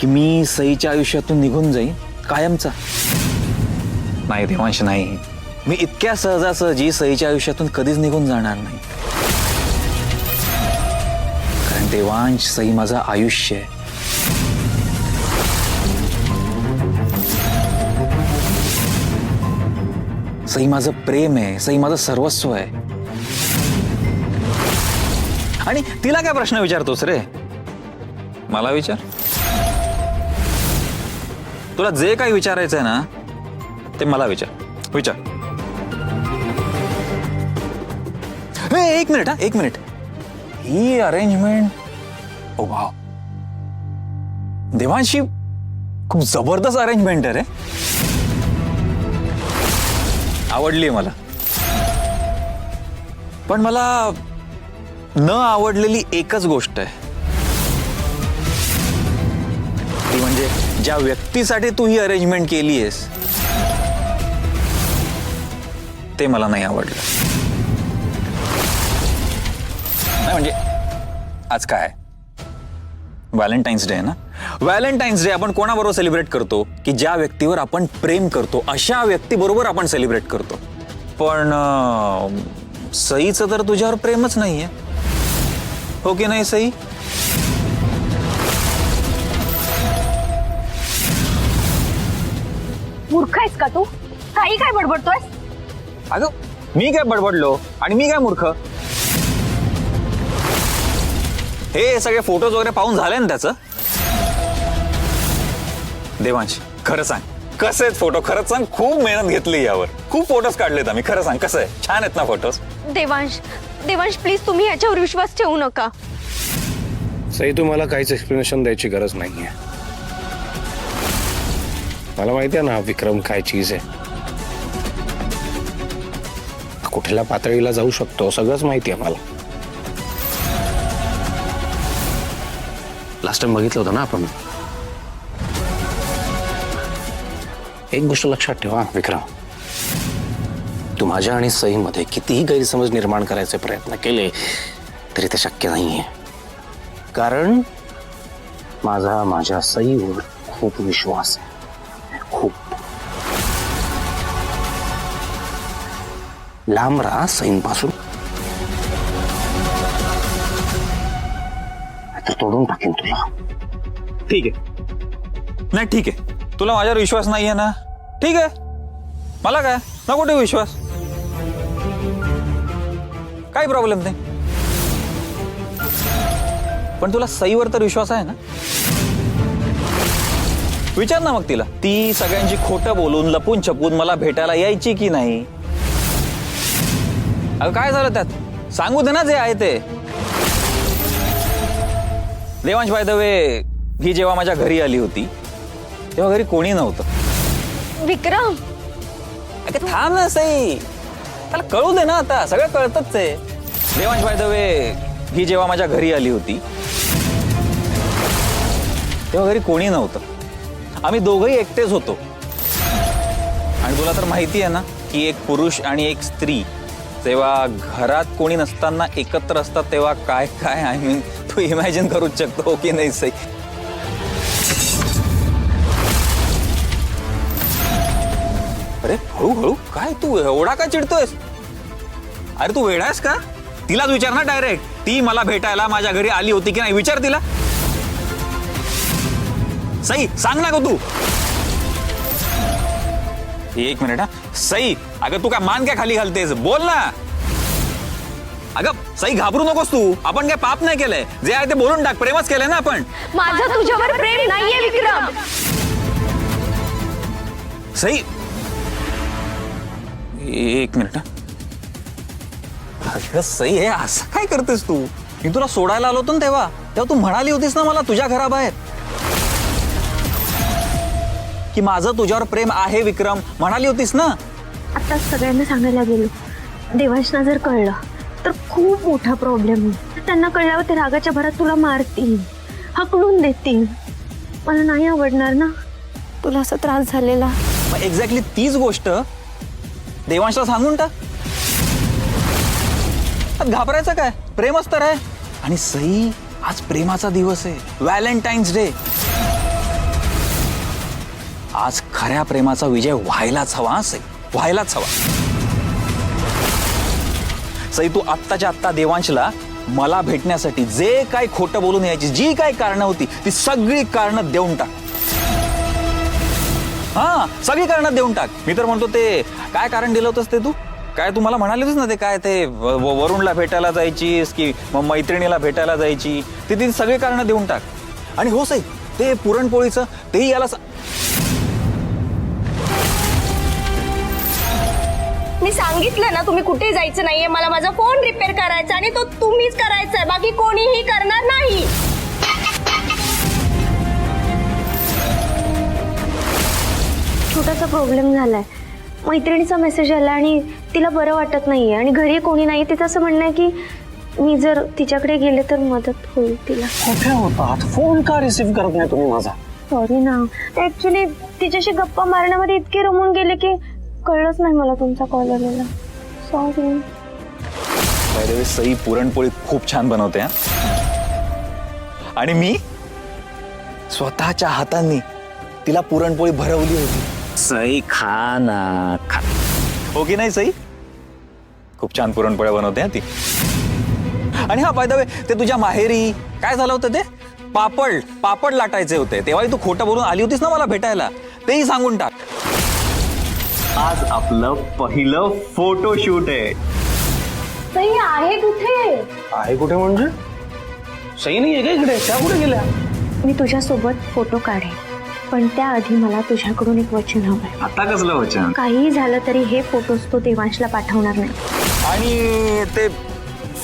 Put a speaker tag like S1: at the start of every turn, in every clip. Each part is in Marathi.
S1: की मी सईच्या आयुष्यातून निघून जाईन कायमचा? नाही देवांश, नाही. मी इतक्या सहजासहजी सईच्या आयुष्यातून कधीच निघून जाणार नाही. कारण देवांश, सई माझं आयुष्य आहे. सई माझं प्रेम आहे, सई माझं सर्वस्व आहे. आणि तिला काय प्रश्न विचारतोस रे? मला विचार. तुला जे काही विचारायचंय ना ते मला विचार. एक मिनिट, हा, एक मिनिट. ही अरेंजमेंट, ओ वाव, देवांशी खूप जबरदस्त अरेंजमेंट आहे रे. आवडली मला. पण मला न आवडलेली एकच गोष्ट आहे, ती म्हणजे ज्या व्यक्तीसाठी तू ही अरेंजमेंट केली आहेस ते मला नाही आवडलं. नाही म्हणजे आज काय व्हॅलेंटाईन्स डे आहे ना. व्हॅलेंटाईन्स डे आपण कोणाबरोबर सेलिब्रेट करतो? की ज्या व्यक्तीवर आपण प्रेम करतो अशा व्यक्तीबरोबर आपण सेलिब्रेट करतो. पण सईचं तर तुझ्यावर प्रेमच नाहीये, हो की नाही सई?
S2: मूर्ख आहेस का तू? काही काय बडबडतोय?
S1: अगं मी काय बडबडलो आणि मी काय मूर्ख? हे सगळे फोटोज वगैरे पाहून झाले ना त्याचं? देवांश, खरं सांग, कसे आहेत फोटो? खरंच सांग, खूप मेहनत घेतली यावर, खूप फोटोज काढलेत आम्ही. खरं सांग, कसं आहे? छान आहेत ना फोटोज?
S2: देवांश प्लीज तुम्ही याच्यावर विश्वास ठेवू नका.
S3: सई, तुम्हाला काहीच एक्सप्लेनेशन द्यायची गरज नाहीये. मला माहिती आहे ना विक्रम काय चीज आहे, कुठल्या पातळीला जाऊ शकतो सगळंच माहिती आहे मला. लास्ट टाइम बघितलं होतं ना आपण. एक गोष्ट लक्षात ठेवा विक्रम, तू माझ्या आणि सईमध्ये कितीही गैरसमज निर्माण करायचे प्रयत्न केले तरी ते शक्य नाहीये. कारण माझ्या सईवर खूप विश्वास आहे, खूप. लांब राहा सईंपासून, तर तोडून टाकेन तुला.
S1: ठीक आहे. नाही ठीक आहे, तुला माझ्यावर विश्वास नाहीये ना? ठीक आहे, मला काय, नको ठेवू विश्वास, काही प्रॉब्लेम नाही. पण तुला सईवर तर विश्वास आहे ना? विचार ना मग तिला. ती सगळ्यांची खोटं बोलून लपून छपून मला भेटायला यायची की नाही? अगं काय झालं त्यात? सांगू दे ना जे आहे ते. देवांश, बाय द वे, ही जेव्हा माझ्या घरी आली होती तेव्हा घरी कोणी नव्हतं.
S2: विक्रम,
S1: अगं थांब ना सई, त्याला कळू दे ना, आता सगळं कळतच आहे. देवांश, बाय द वे, ही जेव्हा माझ्या घरी आली होती तेव्हा घरी कोणी नव्हतं. आम्ही दोघंही एकटेच होतो. आणि तुला तर माहिती आहे ना की एक पुरुष आणि एक स्त्री जेव्हा घरात कोणी नसताना एकत्र असतात तेव्हा काय काय आय मीन तू इमॅजिन करूच शकतो, हो की नाही सई? अरे हळूहळू काय, तू एवढा का चिडतोयस? अरे तू वेडा आहेस का? तिलाच विचार ना डायरेक्ट. ती मला भेटायला माझ्या घरी आली होती की नाही, विचार तिला. सई सांग ना गं तू. एक मिनिट हा सई, अगं तू काय मान काय खाली घालतेस? बोल ना. अगं सई घाबरू नकोस तू, आपण काय पाप नाही केलंय, जे आहे ते बोलून टाक. प्रेमच केलंय ना आपण.
S2: माझं तुझ्यावर प्रेम नाहीये विक्रम.
S1: सई एक मिनिट. अगं सई, हे असं काय करतेस तू? मी तुला सोडायला आलो होतो ना तेव्हा तू म्हणाली होतीस ना मला तुझ्या घराबाहेर की माझं तुझ्यावर प्रेम आहे विक्रम, म्हणाली होतीस ना.
S2: आता सगळ्यांना सांगायला गेलो, देवांशना जर कळलं तर खूप मोठा प्रॉब्लेम होईल. त्यांना कळल्यावर ते रागाच्या भरात तुला मारतील, हकलून देतील. मला नाही आवडणार ना तुला असा त्रास झालेला.
S1: एक्झॅक्टली तीच गोष्ट देवांशला सांगून टाक. घाबरायचं काय, प्रेमच तर आहे. आणि सई, आज प्रेमाचा दिवस आहे, व्हॅलेंटाईन्स डे. आज खऱ्या प्रेमाचा विजय व्हायलाच हवा, सई, व्हायलाच हवा. सई, तू आत्ताच्या आत्ता देवांशला मला भेटण्यासाठी जे काय खोटं बोलून यायची जी काय कारणं होती ती सगळी कारणं देऊन टाक. हा, सगळी कारणं देऊन टाक. मी तर म्हणतो ते काय कारण दिलं होतंस ते तू काय तू मला म्हणालीस ना ते काय ते वरुणला भेटायला जायचीस की मग मैत्रिणीला भेटायला जायची ती सगळी कारणं देऊन टाक. आणि हो सई, ते पुरणपोळीचं तेही याला
S4: मी सांगितलं ना तुम्ही कुठे जायचं नाहीये, मला माझा फोन रिपेअर करायचा आणि तो तुम्हीच करायचा आहे, बाकी कोणीही करणार नाही.
S2: छोटासा प्रॉब्लेम झालाय. मैत्रिणीचा मेसेज आला आणि तिला बरं वाटत नाहीये आणि घरी कोणी नाही. तिचं असं म्हणणं आहे की मी जर तिच्याकडे गेले तर मदत होईल तिला.
S3: कुठे होतात? फोन का रिसीव्ह करत नाही तुम्ही माझा?
S2: सॉरी ना, ऍक्च्युली तिच्याशी गप्पा मारण्यामध्ये इतके रमून गेले की कळलंच नाही मला तुमचा कॉल आलेला. Sorry.
S1: By the way, Sai puran poli खूप छान बनवते हा. आणि मी स्वतःच्या हातांनी तिला पुरणपोळी भरवली होती.
S3: सई खा ना, खा.
S1: हो की नाही सई? खूप छान पुरणपोळ्या बनवते हा ती. आणि हा बाय द वे, ते तुझ्या माहेरी काय झालं होतं ते पापड लाटायचे होते तेव्हाही तू खोटं बोलून आली होतीस ना मला भेटायला, तेही सांगून टाक. आज आपलं पहिलं फोटोशूट आहे.
S2: सई आहे कुठे?
S3: आहे कुठे म्हणजे? सई नाही आहे का इकडे? त्या कुठे गेल्या?
S2: मी तुझ्यासोबत फोटो काढेन, पण त्याआधी मला तुझ्याकडून एक वचन हवंय.
S1: आता कसलं वचन?
S2: काहीही झालं तरी हे फोटोज तो देवांशला पाठवणार नाही.
S1: आणि ते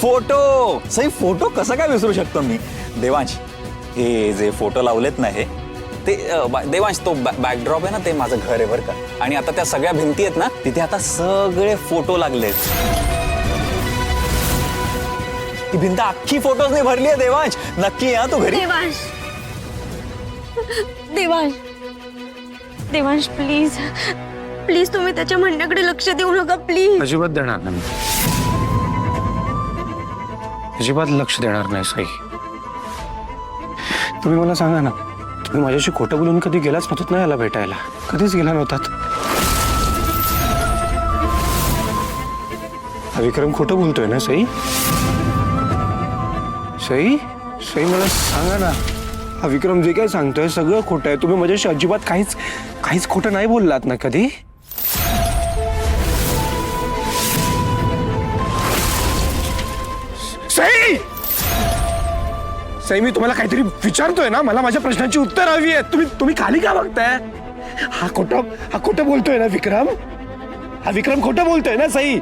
S1: फोटो सई, फोटो कसं काय विसरू शकतो मी? देवांश, हे जे फोटो लावलेत ना हे ते देवांश, तो बॅकड्रॉप आहे ना, ते माझं घर आहे बरं का. आणि आता त्या सगळ्या भिंती आहेत ना, तिथे आता सगळे फोटो लागलेत. ती भिंत अख्खी फोटोजने भरली आहे देवांश. नक्की या तू घरी.
S2: देवांश, देवांश, देवांश, प्लीज प्लीज तुम्ही त्याच्या म्हणण्याकडे लक्ष देऊ नका प्लीज.
S3: अजिबात देणार नाही, अजिबात लक्ष देणार नाही सई. तुम्ही मला सांगा ना, तुम्ही माझ्याशी खोटं बोलून कधी गेलाच नव्हतात ना याला भेटायला? कधीच गेला नव्हतात. हा विक्रम खोटं बोलतोय ना सई? सई सई मला सांगा ना, हा विक्रम जे काय सांगतोय सगळं खोटं आहे. तुम्ही माझ्याशी अजिबात काहीच खोटं नाही बोललात ना कधी? सई सई, मी तुम्हाला काहीतरी विचारतोय ना, मला माझ्या प्रश्नाची उत्तर हवी आहेत. तुम्ही खाली का बघताय? हा खोटं बोलतोय ना विक्रम? हा विक्रम खोटं बोलतोय ना सई?